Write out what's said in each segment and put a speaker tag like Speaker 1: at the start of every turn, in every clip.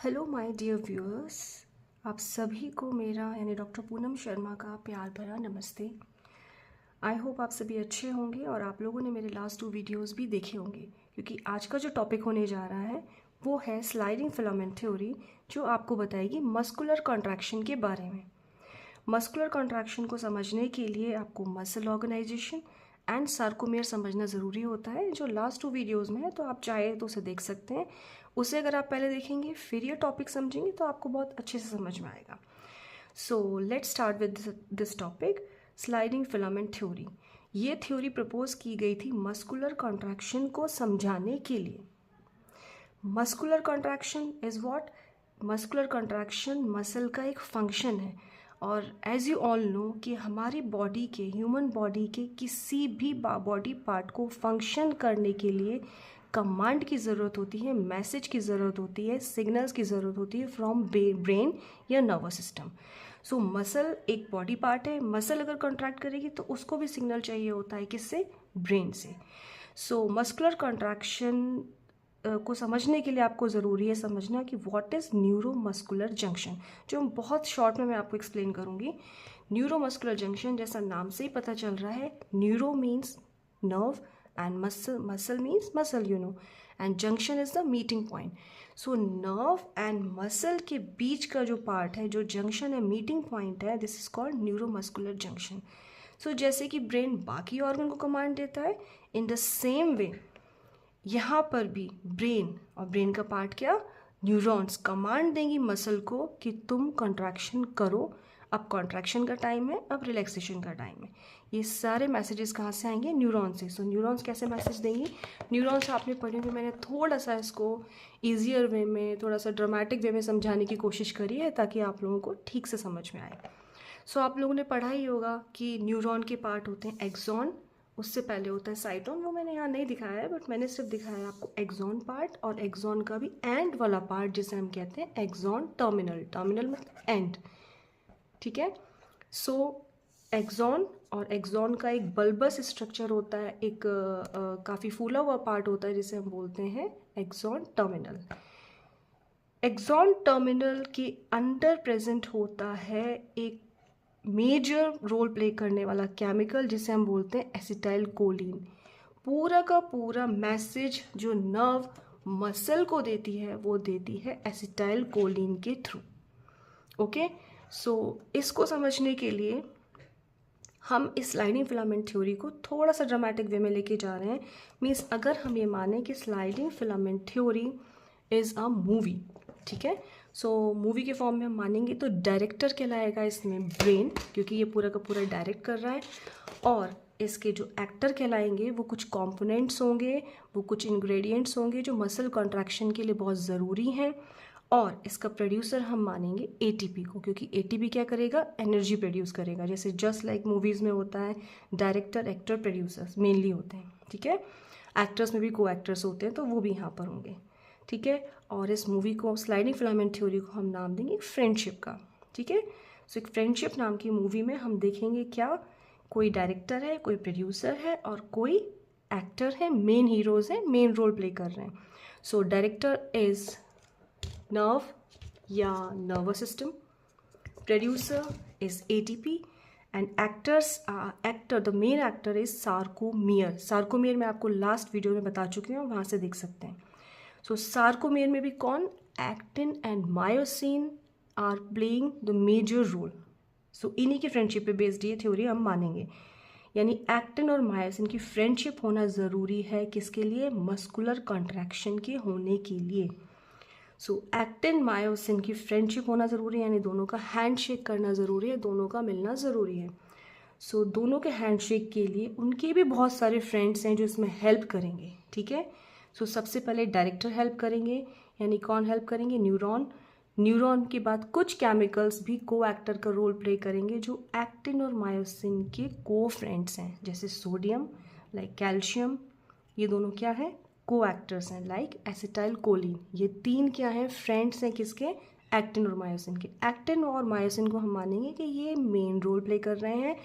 Speaker 1: Hello my dear viewers, आप सभी को मेरा यानी डॉक्टर पूनम शर्मा का प्यार भरा नमस्ते। आई होप आप सभी अच्छे होंगे और आप लोगों ने मेरे लास्ट 2 वीडियोस भी देखे होंगे, क्योंकि आज का जो टॉपिक होने जा रहा है वो है स्लाइडिंग फिलामेंट थ्योरी, जो आपको बताएगी मस्कुलर कॉन्ट्रैक्शन के बारे में। मस्कुलर कॉन्ट्रैक्शन को समझने के लिए आपको मसल ऑर्गेनाइजेशन एंड सार्कोमेयर समझना ज़रूरी होता है, जो लास्ट 2 वीडियोज़ में है, तो आप चाहे तो उसे देख सकते हैं। उसे अगर आप पहले देखेंगे फिर ये टॉपिक समझेंगे तो आपको बहुत अच्छे से समझ में आएगा। So let's start with this topic, sliding filament theory. ये थ्योरी प्रपोज की गई थी मस्कुलर कॉन्ट्रैक्शन को समझाने के लिए। Muscular contraction is what? Muscular contraction muscle का एक फंक्शन है, और एज यू ऑल नो कि हमारी बॉडी के, ह्यूमन बॉडी के किसी भी बॉडी पार्ट को फंक्शन करने के लिए कमांड की ज़रूरत होती है, मैसेज की ज़रूरत होती है, सिग्नल्स की ज़रूरत होती है फ्रॉम ब्रेन या नर्वस सिस्टम। सो मसल एक बॉडी पार्ट है, मसल अगर कॉन्ट्रैक्ट करेगी तो उसको भी सिग्नल चाहिए होता है, किससे? ब्रेन से। सो मस्कुलर कॉन्ट्रैक्शन को समझने के लिए आपको ज़रूरी है समझना कि व्हाट इज़ न्यूरोमस्कुलर जंक्शन, जो बहुत शॉर्ट में मैं आपको एक्सप्लेन करूँगी। न्यूरोमस्कुलर जंक्शन, जैसा नाम से ही पता चल रहा है, neuro means nerve and muscle means muscle, and junction is the meeting point. So nerve and muscle के बीच का जो पार्ट है, जो जंक्शन है, मीटिंग पॉइंट है, this is called neuromuscular junction. So जैसे कि ब्रेन बाकी ऑर्गन को कमांड देता है, इन द सेम वे यहाँ पर भी ब्रेन, और ब्रेन का पार्ट क्या? न्यूरॉन्स कमांड देंगी मसल को कि तुम कॉन्ट्रैक्शन करो, अब कॉन्ट्रैक्शन का टाइम है, अब रिलैक्सेशन का टाइम है। ये सारे मैसेजेस कहाँ से आएंगे? न्यूरॉन से। सो न्यूरॉन्स कैसे मैसेज देंगी? न्यूरॉन्स आपने पढ़े होंगे, मैंने थोड़ा सा इसको ईजियर वे में, थोड़ा सा ड्रामेटिक वे में समझाने की कोशिश करी है ताकि आप लोगों को ठीक से समझ में आए। सो आप लोगों ने पढ़ा ही होगा कि न्यूरॉन के पार्ट होते हैं एक्सॉन, उससे पहले होता है साइटोन, वो मैंने यहाँ नहीं दिखाया है, बट मैंने सिर्फ दिखाया है आपको एक्सॉन पार्ट, और एक्सॉन का भी एंड वाला पार्ट जिसे हम कहते हैं एक्सॉन टर्मिनल। टर्मिनल मतलब एंड, ठीक है। सो एक्सॉन, और एक्सॉन का एक बल्बस स्ट्रक्चर होता है, एक काफ़ी फूला हुआ पार्ट होता है जिसे हम बोलते हैं एक्सॉन टर्मिनल। एक्सॉन टर्मिनल के अंडर प्रेजेंट होता है एक मेजर रोल प्ले करने वाला केमिकल जिसे हम बोलते हैं एसिटाइल कोलिन। पूरा का पूरा मैसेज जो नर्व मसल को देती है वो देती है एसिटाइल कोलिन के थ्रू। ओके, सो इसको समझने के लिए हम इस स्लाइडिंग फिलामेंट थ्योरी को थोड़ा सा ड्रामेटिक वे में लेके जा रहे हैं। मीन्स अगर हम ये माने कि sliding filament theory is a movie, ठीक है। सो मूवी के फॉर्म में हम मानेंगे तो डायरेक्टर कहलाएगा इसमें ब्रेन, क्योंकि ये पूरा का पूरा डायरेक्ट कर रहा है, और इसके जो एक्टर कहलाएंगे वो कुछ कंपोनेंट्स होंगे, वो कुछ इंग्रेडिएंट्स होंगे जो मसल कॉन्ट्रैक्शन के लिए बहुत ज़रूरी हैं, और इसका प्रोड्यूसर हम मानेंगे एटीपी को, क्योंकि एटीपी क्या करेगा? एनर्जी प्रोड्यूस करेगा। जैसे जस्ट लाइक मूवीज़ में होता है डायरेक्टर, एक्टर, प्रोड्यूसर्स मेनली होते हैं, ठीक है। एक्टर्स में भी को एक्टर्स होते हैं, तो वो भी यहाँ पर होंगे, ठीक है। और इस मूवी को, स्लाइडिंग फिलामेंट थ्योरी को हम नाम देंगे फ्रेंडशिप का, ठीक है। सो एक फ्रेंडशिप नाम की मूवी में हम देखेंगे क्या? कोई डायरेक्टर है, कोई प्रोड्यूसर है, और कोई एक्टर है, मेन हीरोज़ हैं, मेन रोल प्ले कर रहे हैं। सो डायरेक्टर इज़ nerve या nervous system, producer is ATP, and the main actor is sarcomere. sarcomere मैं आपको लास्ट वीडियो में बता चुकी हूँ, वहाँ से देख सकते हैं। सो sarcomere में भी कौन? Actin and myosin are playing the major role. So इन्हीं की फ्रेंडशिप पे बेस्ड ये थ्योरी हम मानेंगे, यानी एक्टिन और मायोसिन की फ्रेंडशिप होना ज़रूरी है, किसके लिए? मस्कुलर कॉन्ट्रैक्शन के होने के लिए। सो एक्टिन मायोसिन की फ्रेंडशिप होना ज़रूरी है, यानी दोनों का हैंडशेक करना ज़रूरी है, दोनों का मिलना ज़रूरी है। सो दोनों के हैंडशेक के लिए उनके भी बहुत सारे फ्रेंड्स हैं जो इसमें हेल्प करेंगे, ठीक है। सो सबसे पहले डायरेक्टर हेल्प करेंगे, यानी कौन हेल्प करेंगे? न्यूरॉन। न्यूरॉन के बाद कुछ केमिकल्स भी को एक्टर का रोल प्ले करेंगे जो एक्टिन और मायोसिन के को फ्रेंड्स हैं, जैसे सोडियम, लाइक कैल्शियम, ये दोनों क्या है? को एक्टर्स हैं, लाइक एसिटाइल कोलिन। ये तीन क्या हैं? फ्रेंड्स हैं, किसके? एक्टिन और मायोसिन के। एक्टिन और मायोसिन को हम मानेंगे कि ये मेन रोल प्ले कर रहे हैं,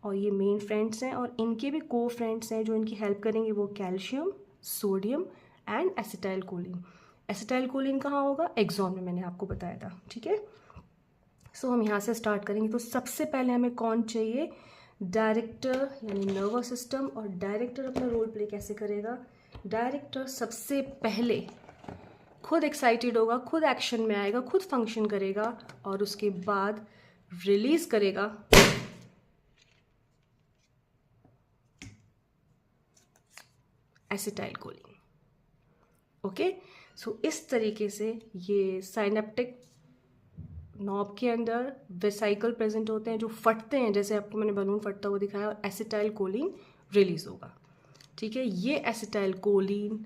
Speaker 1: और ये मेन फ्रेंड्स हैं, और इनके भी को फ्रेंड्स हैं जो इनकी हेल्प करेंगे, वो calcium, sodium and acetyl choline. Acetyl choline कहाँ होगा? एक्सॉन में, मैंने आपको बताया था, ठीक है। सो हम यहाँ से स्टार्ट करेंगे। तो सबसे पहले हमें कौन चाहिए? डायरेक्टर यानी नर्वस सिस्टम। और डायरेक्टर अपना रोल प्ले कैसे करेगा? डायरेक्टर सबसे पहले खुद एक्साइटेड होगा, खुद एक्शन में आएगा, खुद फंक्शन करेगा और उसके बाद रिलीज करेगा एसिटाइल कोलिन। ओके, सो इस तरीके से ये साइनेप्टिक नॉब के अंदर वेसाइकल प्रेजेंट होते हैं जो फटते हैं, जैसे आपको मैंने बलून फटता हुआ दिखाया, और एसिटाइल कोलिन रिलीज होगा, ठीक है। ये एसिटाइल कोलिन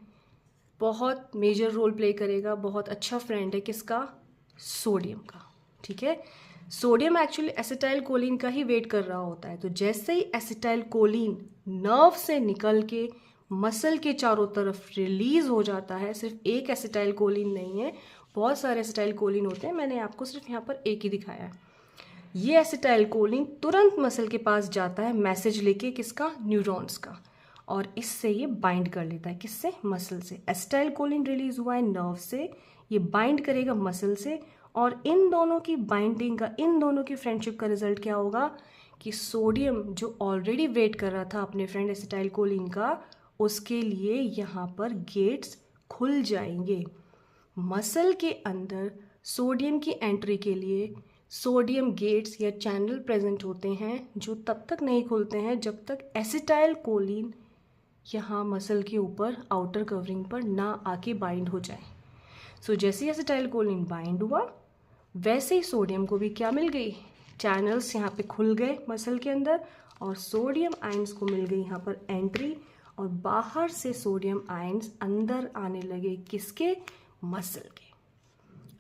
Speaker 1: बहुत मेजर रोल प्ले करेगा, बहुत अच्छा फ्रेंड है किसका? सोडियम का, ठीक है। सोडियम एक्चुअली एसिटाइल कोलिन का ही वेट कर रहा होता है। तो जैसे ही एसिटाइल कोलिन नर्व से निकल के मसल के चारों तरफ रिलीज हो जाता है, सिर्फ एक एसिटाइल कोलिन नहीं है, बहुत सारे एसिटाइल कोलिन होते हैं, मैंने आपको सिर्फ यहाँ पर एक ही दिखाया है। ये एसिटाइल कोलिन तुरंत मसल के पास जाता है मैसेज लेके, किसका? न्यूरॉन्स का, और इससे ये बाइंड कर लेता है, किससे? मसल से। एसिटाइल कोलिन रिलीज हुआ है नर्व से, ये बाइंड करेगा मसल से, और इन दोनों की बाइंडिंग का, इन दोनों की फ्रेंडशिप का रिजल्ट क्या होगा कि सोडियम जो ऑलरेडी वेट कर रहा था अपने फ्रेंड एसिटाइल कोलिन का, उसके लिए यहाँ पर गेट्स खुल जाएंगे। मसल के अंदर सोडियम की एंट्री के लिए सोडियम गेट्स या चैनल प्रेजेंट होते हैं, जो तब तक नहीं खुलते हैं जब तक एसिटाइल कोलिन यहाँ मसल के ऊपर आउटर कवरिंग पर ना आके बाइंड हो जाए। सो जैसे ही एसिटाइल कोलिन बाइंड हुआ, वैसे ही सोडियम को भी क्या मिल गई? चैनल्स यहाँ पे खुल गए मसल के अंदर, और सोडियम आयंस को मिल गई यहाँ पर एंट्री, और बाहर से सोडियम आयंस अंदर आने लगे, किसके? मसल के।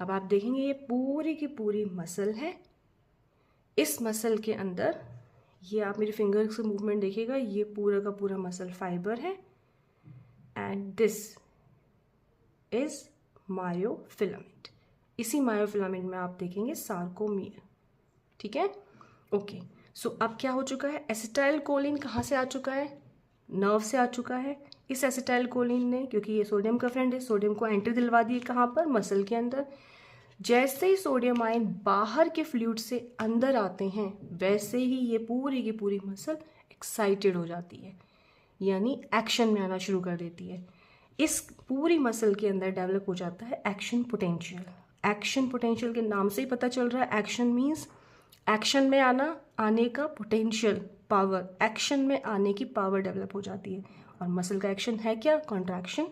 Speaker 1: अब आप देखेंगे ये पूरी की पूरी मसल है। इस मसल के अंदर ये आप मेरी फिंगर से मूवमेंट देखिएगा, ये पूरा का पूरा मसल फाइबर है, एंड दिस इज मायोफिलामेंट। इसी मायोफिलामेंट में आप देखेंगे सार्कोमियर, ठीक है। ओके, सो अब क्या हो चुका है? एसिटाइल कोलिन कहाँ से आ चुका है? नर्व से आ चुका है। इस एसिटाइल कोलिन ने, क्योंकि ये सोडियम का फ्रेंड है, सोडियम को एंट्री दिलवा दी कहाँ पर? मसल के अंदर। जैसे ही सोडियम आयन बाहर के फ्लूइड से अंदर आते हैं, वैसे ही ये पूरी की पूरी मसल एक्साइटेड हो जाती है, यानी एक्शन में आना शुरू कर देती है। इस पूरी मसल के अंदर डेवलप हो जाता है एक्शन पोटेंशियल। एक्शन पोटेंशियल के नाम से ही पता चल रहा है, एक्शन मीन्स एक्शन में आना, आने का पोटेंशियल, पावर, एक्शन में आने की पावर डेवलप हो जाती है। और मसल का एक्शन है क्या? कॉन्ट्रैक्शन।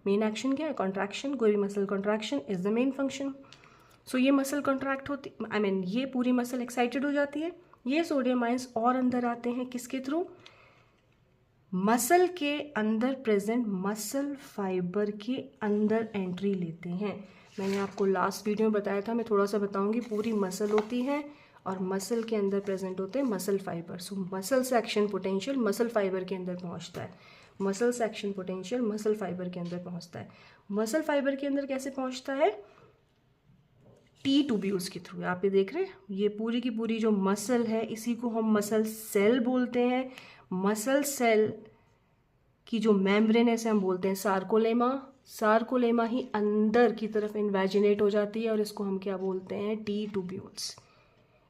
Speaker 1: मेन एक्शन क्या है? कॉन्ट्रैक्शन। कोई भी muscle contraction is the main function. So ये मसल कॉन्ट्रैक्ट होती, ये पूरी मसल एक्साइटेड हो जाती है। ये सोडियम आयंस और अंदर आते हैं, किसके थ्रू? मसल के अंदर प्रेजेंट मसल फाइबर के अंदर एंट्री लेते हैं। मैंने आपको लास्ट वीडियो में बताया था, मैं थोड़ा सा बताऊंगी। पूरी मसल होती है और मसल के अंदर प्रेजेंट होते हैं मसल फाइबर। सो मसल से एक्शन पोटेंशियल मसल फाइबर के अंदर पहुंचता है, मसल से एक्शन पोटेंशियल मसल फाइबर के अंदर पहुंचता है। मसल फाइबर के अंदर कैसे पहुंचता है? टी ट्यूब्यूल्स के थ्रू। आप ये देख रहे हैं, ये पूरी की पूरी जो मसल है, इसी को हम मसल सेल बोलते हैं। मसल सेल की जो मेम्ब्रेन है, इसे हम बोलते हैं सार्कोलेमा। सार्कोलेमा ही अंदर की तरफ इन्वेजिनेट हो जाती है, और इसको हम क्या बोलते हैं? T tubules.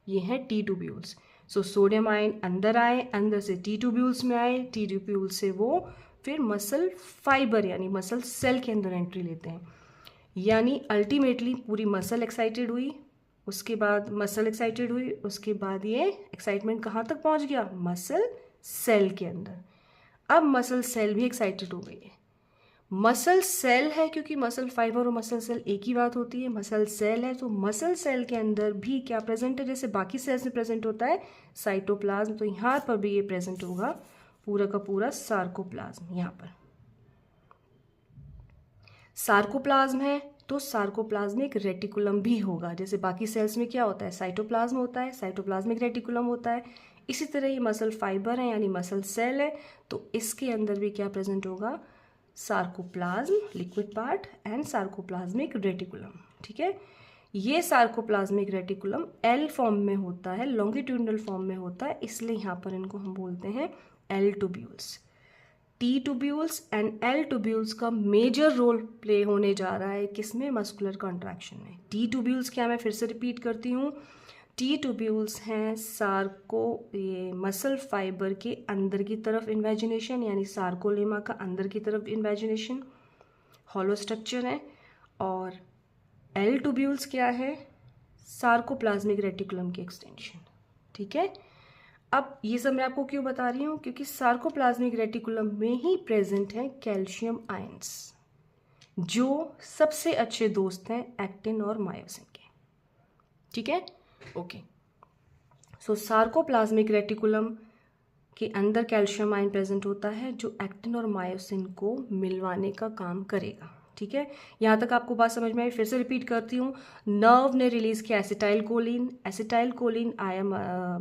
Speaker 1: ये है T tubules. So sodium ion अंदर आए, अंदर से टी ट्यूब्यूल्स में आए, टी ट्यूब्यूल्स से वो फिर मसल फाइबर यानी मसल सेल के अंदर एंट्री लेते हैं। यानी अल्टीमेटली पूरी मसल एक्साइटेड हुई, उसके बाद मसल एक्साइटेड हुई, उसके बाद ये एक्साइटमेंट कहाँ तक पहुँच गया? मसल सेल के अंदर। अब मसल सेल भी एक्साइटेड हो गई है। मसल सेल है क्योंकि मसल फाइबर और मसल सेल एक ही बात होती है। मसल सेल है तो मसल सेल के अंदर भी क्या प्रेजेंट है? जैसे बाकी सेल्स में प्रेजेंट होता है साइटोप्लाज्म, तो यहाँ पर भी ये प्रेजेंट होगा पूरा का पूरा सार्कोप्लाज्म। यहाँ पर सार्कोप्लाज्म है तो सार्कोप्लाज्मिक रेटिकुलम भी होगा। जैसे बाकी सेल्स में क्या होता है? साइटोप्लाज्म होता है, साइटोप्लाज्मिक रेटिकुलम होता है। इसी तरह ये मसल फाइबर है यानी मसल सेल है, तो इसके अंदर भी क्या प्रेजेंट होगा? Sarcoplasm liquid part and sarcoplasmic reticulum. ठीक है, ये सार्कोप्लाज्मिक रेटिकुलम एल फॉर्म में होता है, लॉन्गिट्यूडनल फॉर्म में होता है, इसलिए यहाँ पर इनको हम बोलते हैं L tubules. T tubules and L tubules का मेजर रोल प्ले होने जा रहा है किसमें, मस्कुलर कॉन्ट्रैक्शन में। टी ट्यूब्यूल्स क्या, मैं फिर से रिपीट करती हूँ, टी ट्यूब्यूल्स हैं ये मसल फाइबर के अंदर की तरफ इन्वेजिनेशन, यानी सार्कोलेमा का अंदर की तरफ इन्वेजिनेशन, हॉलो स्ट्रक्चर है। और एल ट्यूब्यूल्स क्या है, सार्कोप्लाज्मिक रेटिकुलम की एक्सटेंशन। ठीक है, अब ये सब मैं आपको क्यों बता रही हूँ, क्योंकि सार्कोप्लाज्मिक रेटिकुलम में ही प्रेजेंट है कैल्शियम आयंस, जो सबसे अच्छे दोस्त हैं एक्टिन और मायोसिन के। ठीक है, ओके। सो सार्कोप्लाज्मिक रेटिकुलम के अंदर कैल्शियम आयन प्रेजेंट होता है जो एक्टिन और मायोसिन को मिलवाने का काम करेगा। ठीक है, यहाँ तक आपको बात समझ में आई। फिर से रिपीट करती हूँ, नर्व ने रिलीज किया एसिटाइल कोलिन आया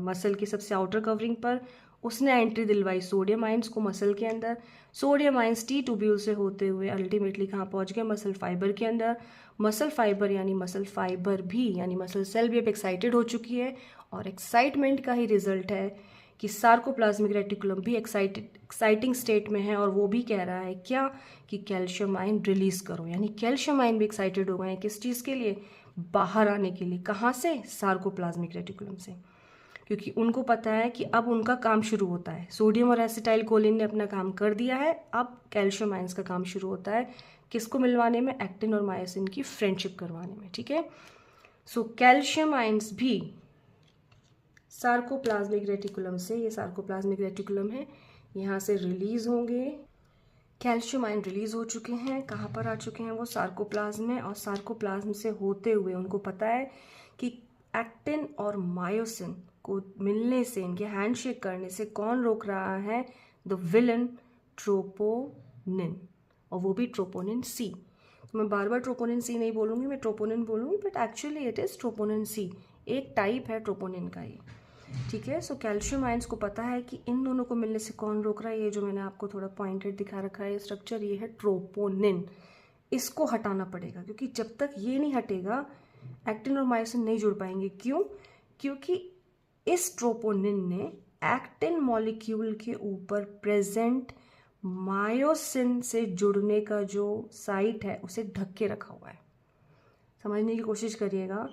Speaker 1: मसल की सबसे आउटर कवरिंग पर, उसने एंट्री दिलवाई सोडियम आयंस को मसल के अंदर। सोडियम आयंस टी ट्यूब्यूल से होते हुए अल्टीमेटली कहाँ पहुँच गए, मसल फाइबर के अंदर। मसल फाइबर यानी मसल फाइबर भी यानी मसल सेल भी अब एक्साइटेड हो चुकी है, और एक्साइटमेंट का ही रिजल्ट है कि सार्कोप्लाज्मिक रेटिकुलम भी एक्साइटिंग स्टेट में है, और वो भी कह रहा है क्या, कि कैल्शियम आयन रिलीज करो। यानी कैल्शियम आयन भी एक्साइटेड हो गए हैं किस चीज़ के लिए, बाहर आने के लिए। कहाँ से, सार्कोप्लाज्मिक रेटिकुलम से, क्योंकि उनको पता है कि अब उनका काम शुरू होता है। सोडियम और एसिटाइल कोलिन ने अपना काम कर दिया है, अब कैल्शियम आयंस का काम शुरू होता है किसको मिलवाने में, एक्टिन और मायोसिन की फ्रेंडशिप करवाने में। ठीक है, सो कैल्शियम आयंस भी सार्कोप्लाज्मिक रेटिकुलम से, ये सार्कोप्लाज्मिक रेटिकुलम है, यहाँ से रिलीज होंगे। कैल्शियम आयन रिलीज हो चुके हैं, कहाँ पर आ चुके हैं वो, सार्कोप्लाज्म में। और सार्कोप्लाज्म से होते हुए उनको पता है कि एक्टिन और मायोसिन को मिलने से, इनके हैंडशेक करने से कौन रोक रहा है, द विलन ट्रोपोनिन, और वो भी ट्रोपोनिन सी। तो मैं बार बार ट्रोपोनिन सी नहीं बोलूँगी, मैं ट्रोपोनिन बोलूँगी, but actually it is troponin C, एक टाइप है ट्रोपोनिन का ये। ठीक है, सो कैल्शियम आयंस को पता है कि इन दोनों को मिलने से कौन रोक रहा है। ये जो मैंने आपको थोड़ा पॉइंटेड दिखा रखा है ये स्ट्रक्चर, ये है ट्रोपोनिन। इसको हटाना पड़ेगा, क्योंकि जब तक ये नहीं हटेगा एक्टिन और मायोसिन नहीं जुड़ पाएंगे। क्यों, क्योंकि इस ट्रोपोनिन ने एक्टिन मॉलिक्यूल के ऊपर प्रेजेंट मायोसिन से जुड़ने का जो साइट है उसे ढक के रखा हुआ है। समझने की कोशिश करिएगा,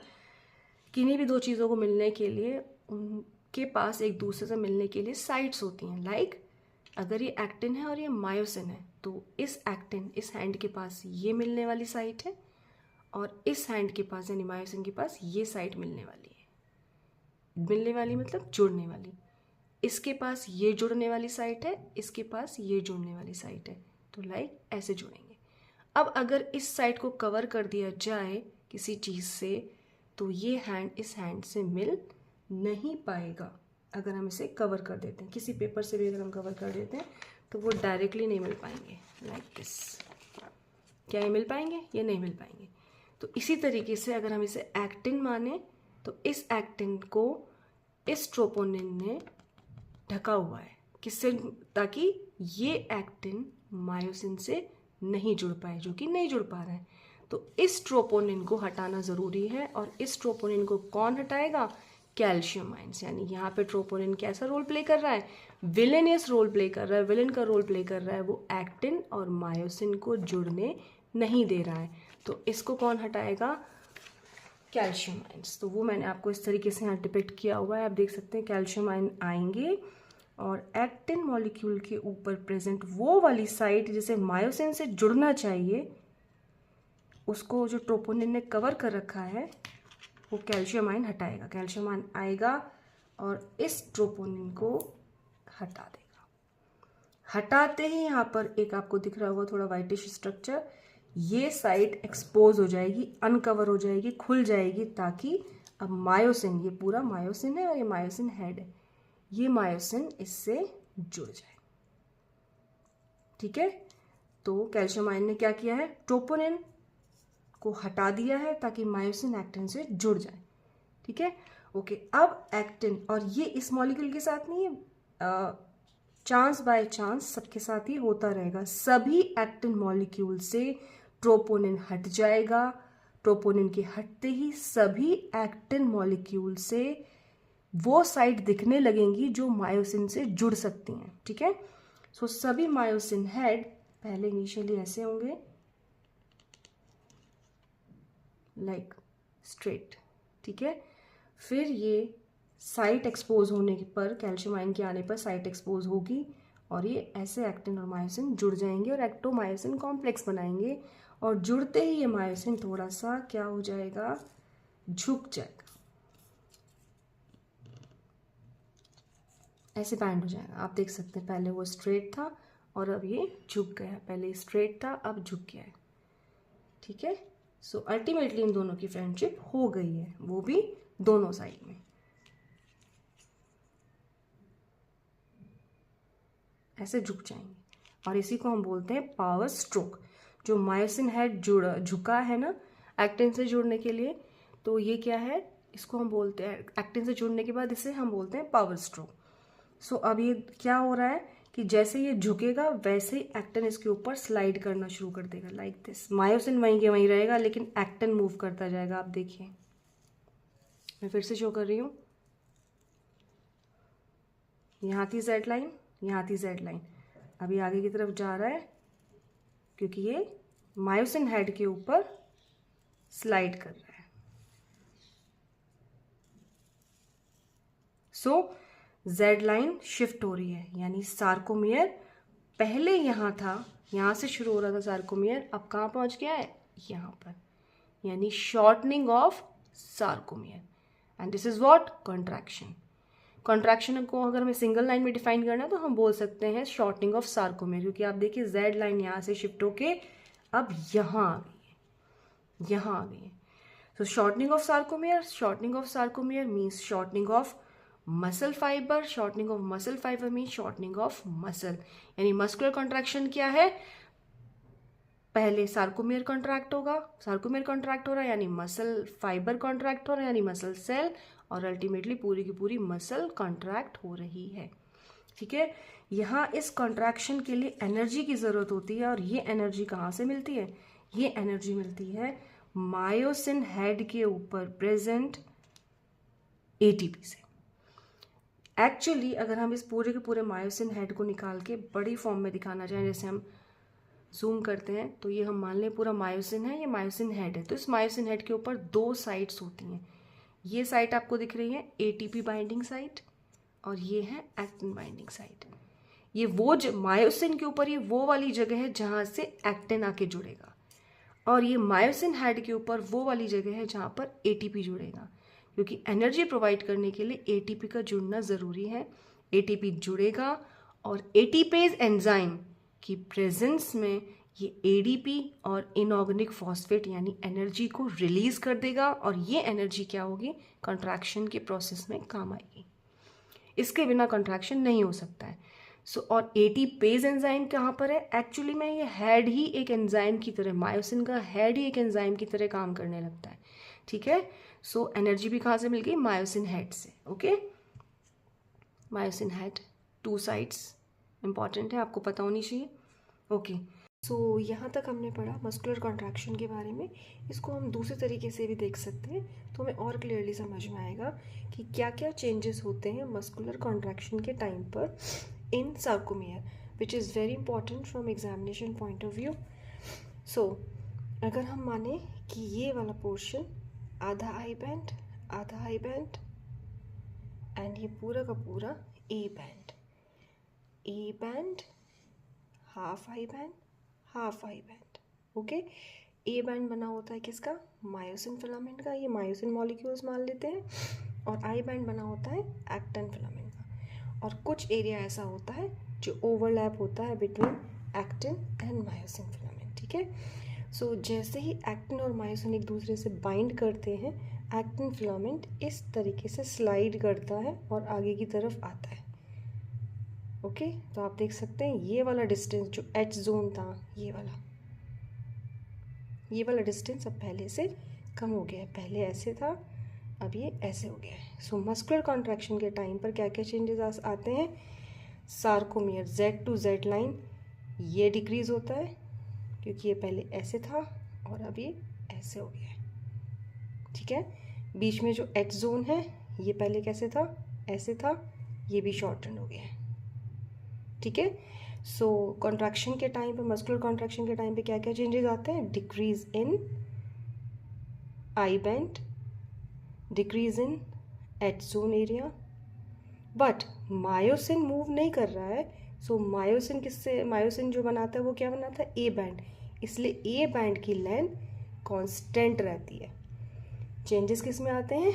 Speaker 1: किन्हीं भी दो चीज़ों को मिलने के लिए उनके पास एक दूसरे से मिलने के लिए साइट्स होती हैं। लाइक अगर ये एक्टिन है और ये मायोसिन है, तो इस एक्टिन, इस हैंड के पास ये मिलने वाली साइट है, और इस हैंड के पास यानी मायोसिन के पास ये साइट मिलने वाली है। मिलने वाली मतलब जुड़ने वाली। इसके पास ये जुड़ने वाली साइट है, इसके पास ये जुड़ने वाली साइट है, तो लाइक ऐसे जुड़ेंगे। अब अगर इस साइट को कवर कर दिया जाए किसी चीज़ से, तो ये हैंड इस हैंड से मिल नहीं पाएगा। अगर हम इसे कवर कर देते हैं, किसी पेपर से भी अगर हम कवर कर देते हैं, तो वो डायरेक्टली नहीं मिल पाएंगे, लाइक दिस। क्या ये मिल पाएंगे, ये नहीं मिल पाएंगे। तो इसी तरीके से अगर हम इसे एक्टिन माने, तो इस एक्टिन को इस ट्रोपोनिन ने ढका हुआ है, किससे, ताकि ये एक्टिन मायोसिन से नहीं जुड़ पाए, जो कि नहीं जुड़ पा रहा है। तो इस ट्रोपोनिन को हटाना ज़रूरी है, और इस ट्रोपोनिन को कौन हटाएगा, कैल्शियम आयंस। यानी यहाँ पे ट्रोपोनिन कैसा रोल प्ले कर रहा है, विलेनियस रोल प्ले कर रहा है। विलेन का रोल प्ले कर रहा है, वो एक्टिन और मायोसिन को जुड़ने नहीं दे रहा है। तो इसको कौन हटाएगा, कैल्शियम आयंस। तो वो मैंने आपको इस तरीके से यहाँ डिपिक्ट किया हुआ है, आप देख सकते हैं। कैल्शियम आयन आएंगे और एक्टिन मॉलिक्यूल के ऊपर प्रेजेंट वो वाली साइट जिसे मायोसिन से जुड़ना चाहिए, उसको जो ट्रोपोनिन ने कवर कर रखा है, वो कैल्शियम आयन हटाएगा। कैल्शियम आयन आएगा और इस ट्रोपोनिन को हटा देगा। हटाते ही यहाँ पर एक आपको दिख रहा होगा थोड़ा वाइटिश स्ट्रक्चर, ये साइट एक्सपोज हो जाएगी, अनकवर हो जाएगी, खुल जाएगी, ताकि अब मायोसिन, ये पूरा मायोसिन है और ये मायोसिन हेड है, ये मायोसिन इससे जुड़ जाए। ठीक है, तो कैल्शियम आयन ने क्या किया है, ट्रोपोनिन को हटा दिया है ताकि मायोसिन एक्टिन से जुड़ जाए। ठीक है, ओके। अब एक्टिन, और ये इस मॉलिक्यूल के साथ नहीं है, चांस बाय चांस सबके साथ ही होता रहेगा। सभी एक्टिन मॉलिक्यूल से ट्रोपोनिन हट जाएगा। ट्रोपोनिन के हटते ही सभी एक्टिन मॉलिक्यूल से वो साइट दिखने लगेंगी जो मायोसिन से जुड़ सकती हैं। ठीक है, सो सभी मायोसिन हेड पहले इनिशियली ऐसे होंगे, लाइक स्ट्रेट, ठीक है। फिर ये साइट एक्सपोज होने पर, कैल्शियम आयन के आने पर साइट एक्सपोज होगी और ये ऐसे एक्टिन और मायोसिन जुड़ जाएंगे और एक्टोमायोसिन कॉम्प्लेक्स बनाएंगे और जुड़ते ही ये मायोसिन थोड़ा सा क्या हो जाएगा, झुक जाएगा, ऐसे बैंड हो जाएगा। आप देख सकते हैं पहले वो स्ट्रेट था और अब ये झुक गया, पहले स्ट्रेट था अब झुक गया है, ठीक है। सो अल्टीमेटली इन दोनों की फ्रेंडशिप हो गई है, वो भी दोनों साइड में, ऐसे झुक जाएंगे और इसी को हम बोलते हैं पावर स्ट्रोक। जो मायोसिन हेड झुका है ना एक्टिन से जुड़ने के लिए, तो ये क्या है, इसको हम बोलते हैं, एक्टिन से जुड़ने के बाद इसे हम बोलते हैं पावर स्ट्रोक। सो अब ये क्या हो रहा है कि जैसे ये झुकेगा वैसे ही एक्टिन इसके ऊपर स्लाइड करना शुरू कर देगा, लाइक दिस। मायोसिन वहीं के वहीं रहेगा लेकिन एक्टिन मूव करता जाएगा। आप देखिए, मैं फिर से शो कर रही हूँ, यहाँ थी जेड लाइन, यहाँ थी जेड लाइन, अभी आगे की तरफ जा रहा है क्योंकि ये मायोसिन हेड के ऊपर स्लाइड कर रहा है। सो जेड लाइन शिफ्ट हो रही है, यानी सार्कोमियर पहले यहाँ था, यहाँ से शुरू हो रहा था सार्कोमियर, अब कहाँ पहुँच गया है, यहाँ पर, यानी shortening of sarcomere. And this is what, contraction. Contraction को अगर हमें सिंगल लाइन में डिफाइन करना है तो हम बोल सकते हैं शॉर्टनिंग ऑफ सार्कोमियर, क्योंकि आप देखिए जेड लाइन यहाँ से शिफ्ट होके अब यहाँ आ गई है, यहाँ आ गई है। So shortening of sarcomere, shortening of sarcomere means shortening of muscle fiber, shortening of muscle fiber means shortening of muscle. यानी मस्कुलर कॉन्ट्रैक्शन क्या है, पहले सार्कोमियर कॉन्ट्रैक्ट होगा, सार्कोमियर कॉन्ट्रैक्ट हो रहा है यानी मसल फाइबर कॉन्ट्रैक्ट हो रहा है यानी मसल सेल, और अल्टीमेटली पूरी की पूरी मसल कॉन्ट्रैक्ट हो रही है, ठीक है। यहाँ इस कॉन्ट्रैक्शन के लिए एनर्जी की ज़रूरत होती है और ये एनर्जी कहाँ से मिलती है, ये एनर्जी मिलती है मायोसिन हेड के ऊपर प्रेजेंट एटीपी से। एक्चुअली अगर हम इस पूरे के पूरे मायोसिन हेड को निकाल के बड़ी फॉर्म में दिखाना चाहें, जैसे हम जूम करते हैं तो ये हम मान लें पूरा मायोसिन है, ये मायोसिन हेड है, तो इस मायोसिन हेड के ऊपर दो साइट्स होती हैं। ये साइट आपको दिख रही है एटीपी बाइंडिंग साइट और ये है एक्टिन बाइंडिंग साइट। ये वो मायोसिन के ऊपर ये वो वाली जगह है जहाँ से एक्टिन आके जुड़ेगा, और ये मायोसिन हेड के ऊपर वो वाली जगह है जहाँ पर एटीपी जुड़ेगा, क्योंकि एनर्जी प्रोवाइड करने के लिए एटीपी का जुड़ना ज़रूरी है। एटीपी जुड़ेगा और एटीपेज एंजाइम की प्रेजेंस में ये एडीपी और इनऑर्गेनिक फॉस्फेट यानी एनर्जी को रिलीज कर देगा, और ये एनर्जी क्या होगी, कॉन्ट्रैक्शन के प्रोसेस में काम आएगी। इसके बिना कॉन्ट्रैक्शन नहीं हो सकता है। और एटीपेज एंजाइम कहाँ पर है, एक्चुअली में ये हेड ही एक एंजाइम की तरह, मायोसिन का हेड ही एक एंजाइम की तरह काम करने लगता है, ठीक है। एनर्जी भी कहाँ से मिल गई, मायोसिन हेड से, okay. Myosin head, two sides important है, आपको पता होनी चाहिए, ओके। यहाँ तक हमने पढ़ा मस्कुलर कॉन्ट्रैक्शन के बारे में। इसको हम दूसरे तरीके से भी देख सकते हैं तो हमें और क्लियरली समझ में आएगा कि क्या क्या चेंजेस होते हैं मस्कुलर कॉन्ट्रैक्शन के टाइम पर in sarcomere, which is very important from examination point of view. अगर हम माने कि ये वाला पोर्शन आधा आई बैंड एंड ये पूरा का पूरा A band, half I band, okay. A band बना होता है किसका, मायोसिन फिलामेंट का, ये मायोसिन मॉलिक्यूल्स मान लेते हैं, और आई बैंड बना होता है एक्टिन फिलामेंट का। और कुछ एरिया ऐसा होता है जो ओवरलैप होता है between actin and myosin filament, ठीक है। जैसे ही एक्टिन और मायोसिन एक दूसरे से बाइंड करते हैं, एक्टिन फिलामेंट इस तरीके से स्लाइड करता है और आगे की तरफ आता है, ओके। तो आप देख सकते हैं ये वाला डिस्टेंस जो एच जोन था, ये वाला डिस्टेंस अब पहले से कम हो गया है, पहले ऐसे था अब ये ऐसे हो गया है। मस्कुलर कॉन्ट्रैक्शन के टाइम पर क्या क्या चेंजेस आते हैं, sarcomere Z to Z line ये डिक्रीज होता है क्योंकि ये पहले ऐसे था और अब ये ऐसे हो गया है, ठीक है। बीच में जो एच जोन है ये पहले कैसे था, ऐसे था, ये भी शॉर्टन हो गया है, ठीक है। सो कॉन्ट्रैक्शन के टाइम पे, मस्कुलर कॉन्ट्रैक्शन के टाइम पे क्या क्या चेंजेस आते हैं? Decrease in I band, decrease in H zone area, but myosin move नहीं कर रहा है। सो मायोसिन किससे, मायोसिन जो बनाता है वो क्या बनाता है? ए बैंड, इसलिए ए बैंड की लेंथ कांस्टेंट रहती है। चेंजेस किस में आते हैं?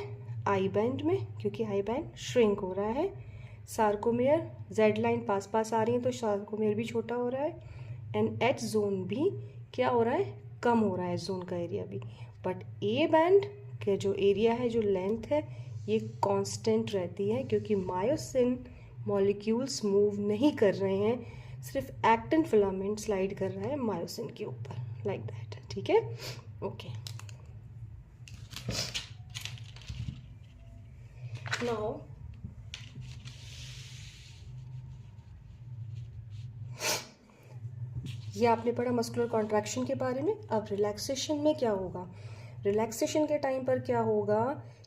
Speaker 1: आई बैंड में, क्योंकि आई बैंड श्रिंक हो रहा है। सार्कोमेयर, जेड लाइन पास पास आ रही है तो सार्कोमेयर भी छोटा हो रहा है, एंड एच जोन भी क्या हो रहा है? कम हो रहा है जोन का एरिया भी। बट ए बैंड के जो एरिया है, जो लेंथ है, ये कांस्टेंट रहती है, क्योंकि मायोसिन मॉलिक्यूल्स मूव नहीं कर रहे हैं, सिर्फ एक्टिन फिलामेंट स्लाइड कर रहा है मायोसिन के ऊपर, लाइक दैट। ठीक है, ओके। नाउ ये आपने पढ़ा मस्कुलर कॉन्ट्रैक्शन के बारे में। अब रिलैक्सेशन में क्या होगा? रिलैक्सेशन के टाइम पर क्या होगा?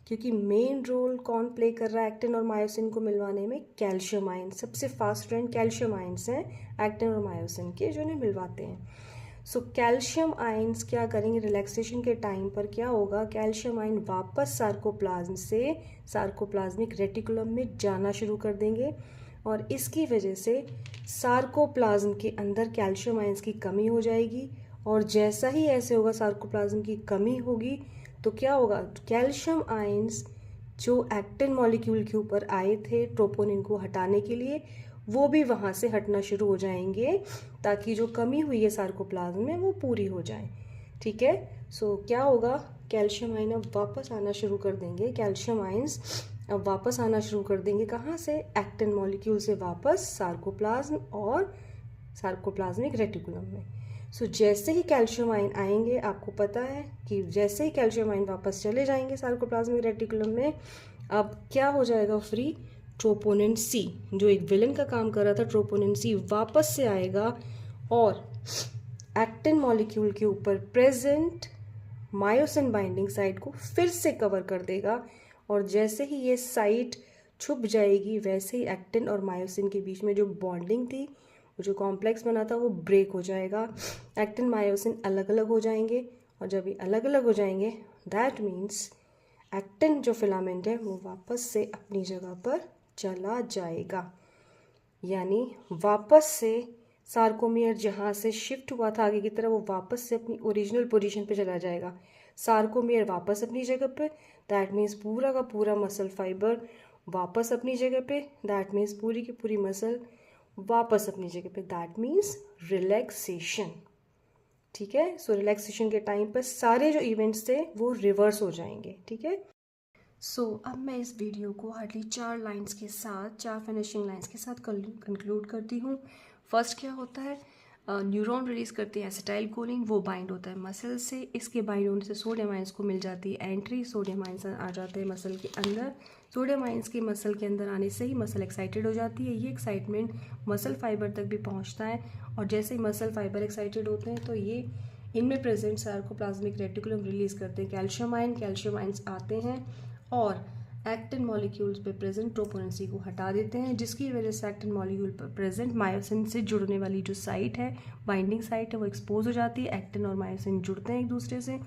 Speaker 1: क्योंकि मेन रोल कौन प्ले कर रहा है एक्टिन और मायोसिन को मिलवाने में? Calcium ion. सबसे फास्ट फ्रेंड कैल्शियम आयन्स हैं एक्टिन और मायोसिन के, जो इन्हें मिलवाते हैं। सो कैल्शियम आयन्स क्या करेंगे रिलैक्सेशन के टाइम पर? क्या होगा? कैल्शियम आयन वापस सार्कोप्लाज्म से सार्कोप्लाज्मिक रेटिकुलम में जाना शुरू कर देंगे, और इसकी वजह से सार्कोप्लाज्म के अंदर कैल्शियम आयन्स की कमी हो जाएगी। और जैसा ही ऐसे होगा, सार्कोप्लाज्म की कमी होगी, तो क्या होगा? कैल्शियम आयन्स जो एक्टिन मॉलिक्यूल के ऊपर आए थे ट्रोपोनिन को हटाने के लिए, वो भी वहाँ से हटना शुरू हो जाएंगे, ताकि जो कमी हुई है सार्कोप्लाज्म में वो पूरी हो जाए। ठीक है, सो क्या होगा? कैल्शियम आयन अब वापस आना शुरू कर देंगे। कैल्शियम आयन्स अब वापस आना शुरू कर देंगे, कहाँ से? एक्टिन मॉलिक्यूल से वापस सार्कोप्लाज्म और सार्कोप्लाज्मिक रेटिकुलम में। सो जैसे ही कैल्शियम आयन आएंगे, आपको पता है कि जैसे ही कैल्शियम आयन वापस चले जाएंगे सार्कोप्लाज्मिक रेटिकुलम में, अब क्या हो जाएगा? फ्री ट्रोपोनिन सी, जो एक विलन का काम कर रहा था, ट्रोपोनिन सी वापस से आएगा और एक्टिन मॉलिक्यूल के ऊपर प्रेजेंट मायोसिन बाइंडिंग साइट को फिर से कवर कर देगा। और जैसे ही ये साइट छुप जाएगी, वैसे ही एक्टिन और मायोसिन के बीच में जो बॉन्डिंग थी, जो कॉम्प्लेक्स बना था, वो ब्रेक हो जाएगा। एक्टिन मायोसिन अलग अलग हो जाएंगे, और जब ये अलग अलग हो जाएंगे, दैट मीन्स एक्टिन जो फिलामेंट है वो वापस से अपनी जगह पर चला जाएगा। यानी वापस से सार्कोमियर जहाँ से शिफ्ट हुआ था आगे की तरफ, वो वापस से अपनी ओरिजिनल पोजीशन पे चला जाएगा। सार्कोमियर वापस अपनी जगह पे, दैट मीन्स पूरा का पूरा मसल फाइबर वापस अपनी जगह पे, दैट मीन्स पूरी की पूरी मसल वापस अपनी जगह पे, दैट मीन्स रिलैक्सेशन। ठीक है, सो रिलैक्सेशन के टाइम पर सारे जो इवेंट्स थे वो रिवर्स हो जाएंगे। ठीक है, सो अब मैं इस वीडियो को हार्डली 4 लाइंस के साथ, 4 फिनिशिंग लाइंस के साथ कंक्लूड करती हूँ। फर्स्ट क्या होता है? न्यूरॉन रिलीज करते हैं एसिटाइल कोलिन, वो बाइंड होता है मसल से। इसके बाइंड होने से सोडियम आयंस को मिल जाती है एंट्री, सोडियम आयंस आ जाते हैं मसल के अंदर। सोडियम आयंस के मसल के अंदर आने से ही मसल एक्साइटेड हो जाती है। ये एक्साइटमेंट मसल फाइबर तक भी पहुंचता है, और जैसे ही मसल फाइबर एक्साइटेड होते हैं तो ये इनमें प्रेजेंट सार्कोप्लाज्मिक रेटिकुलम रिलीज करते हैं कैल्शियम आयन। कैल्शियम आयंस आते हैं और एक्टिन मॉलिक्यूल्स पे प्रेजेंट ट्रोपोनिन सी को हटा देते हैं, जिसकी वजह से एक्टिन मॉलिक्यूल पर प्रेजेंट मायोसिन से जुड़ने वाली जो साइट है, बाइंडिंग साइट है, वो एक्सपोज हो जाती है। एक्टिन और मायोसिन जुड़ते हैं एक दूसरे से।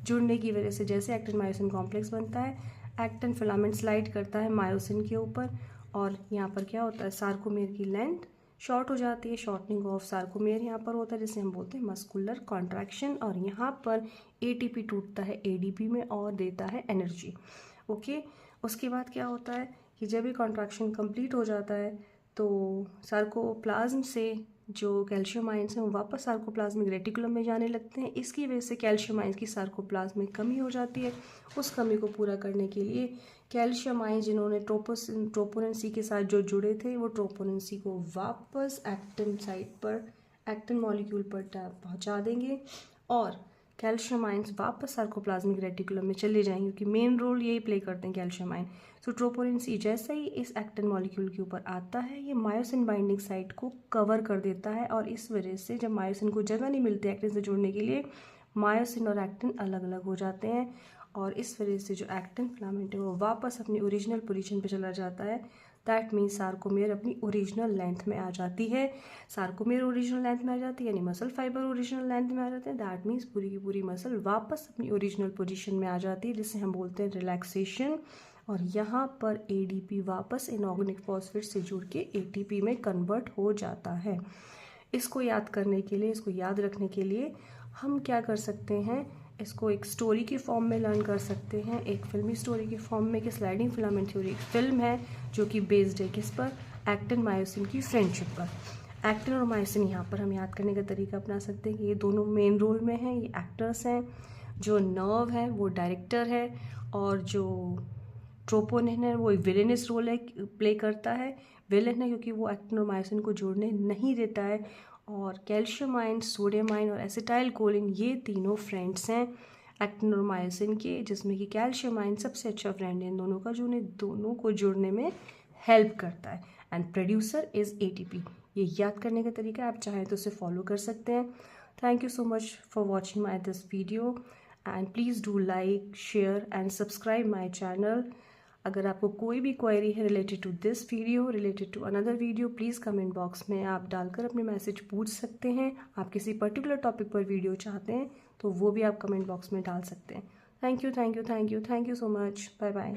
Speaker 1: जुड़ने की वजह से जैसे एक्टिन मायोसिन कॉम्प्लेक्स बनता है, एक्टिन फिलामेंट स्लाइड करता है मायोसिन के ऊपर, और यहाँ पर क्या होता है? सार्कोमेयर की लेंथ शॉर्ट हो जाती है। शॉर्टनिंग ऑफ सार्कोमेयर यहाँ पर होता है, जिसे हम बोलते हैं मस्कुलर कॉन्ट्रैक्शन। और यहाँ पर एटीपी टूटता है एडीपी में और देता है एनर्जी। ओके, उसके बाद क्या होता है कि जब ये कॉन्ट्रैक्शन कंप्लीट हो जाता है, तो सार्कोप्लाज्म से जो कैल्शियम आयंस हैं वो वापस सार्कोप्लाज्मिक रेटिकुलम में जाने लगते हैं। इसकी वजह से कैल्शियम आयंस की सार्कोप्लाज्म में कमी हो जाती है। उस कमी को पूरा करने के लिए कैल्शियम आयन जिन्होंने ट्रोपोनिन सी के साथ जो जुड़े थे, वो ट्रोपोनिन सी को वापस एक्टिन साइट पर, एक्टिन मॉलिक्यूल पर पहुंचा देंगे, और कैल्शियम आयंस वापस सार्कोप्लाज्मिक रेटिकुलम में चले जाएंगे, क्योंकि मेन रोल यही प्ले करते हैं कैल्शियम आयन। सो ट्रोपोनिन सी जैसे ही इस एक्टिन मॉलिक्यूल के ऊपर आता है, ये मायोसिन बाइंडिंग साइट को कवर कर देता है, और इस वजह से जब मायोसिन को जगह नहीं मिलती एक्टिन से जुड़ने के लिए, मायोसिन और एक्टिन अलग अलग हो जाते हैं, और इस वजह से जो एक्टिन फिलामेंट है वो वापस अपनी ओरिजिनल पोजीशन पे चला जाता है, दैट मीन्स सार्कोमेयर अपनी ओरिजिनल लेंथ में आ जाती है। सार्कोमेयर ओरिजिनल लेंथ में आ जाती है यानी मसल फाइबर ओरिजिनल लेंथ में आ जाते हैं। दैट मीन्स पूरी की पूरी मसल वापस अपनी ओरिजिनल पोजीशन में आ जाती है, जिसे हम बोलते हैं रिलैक्सेशन। और यहाँ पर एडीपी वापस इनऑर्गेनिक फॉस्फेट से जुड़ के एटीपी में कन्वर्ट हो जाता है। इसको याद करने के लिए, इसको याद रखने के लिए हम क्या कर सकते हैं, इसको एक स्टोरी की फॉर्म में लर्न कर सकते हैं, एक फिल्मी स्टोरी की फॉर्म में। कि स्लाइडिंग फिलामेंट थ्योरी एक फिल्म है जो कि बेस्ड है किस पर, एक्टिन मायोसिन की फ्रेंडशिप पर। एक्टिन और मायोसिन यहाँ पर हम याद करने का तरीका अपना सकते हैं कि ये दोनों मेन रोल में हैं, ये एक्टर्स हैं। जो नर्व है वो डायरेक्टर है, और जो ट्रोपोनिन है वो विलेनस रोल है प्ले करता है। विलेन है क्योंकि वो एक्टिन और मायोसिन को जोड़ने नहीं देता है। और कैल्शियम आयन, सोडियम आयन और एसिटाइल कोलिन, ये तीनों फ्रेंड्स हैं एक्टिन और मायोसिन के, जिसमें कि कैल्शियम आयन सबसे अच्छा फ्रेंड है इन दोनों का, जो उन्हें दोनों को जोड़ने में हेल्प करता है। And producer is ATP. ये याद करने का तरीका आप चाहें तो उसे फॉलो कर सकते हैं। Thank you so much for watching my this video, and please do like, share and subscribe my channel. अगर आपको कोई भी क्वेरी है related to this video, related to another video, please comment box में आप डालकर अपने मैसेज पूछ सकते हैं। आप किसी पर्टिकुलर टॉपिक पर वीडियो चाहते हैं तो वो भी आप कमेंट बॉक्स में डाल सकते हैं। Thank you, thank you, thank you, thank you so much. Bye bye.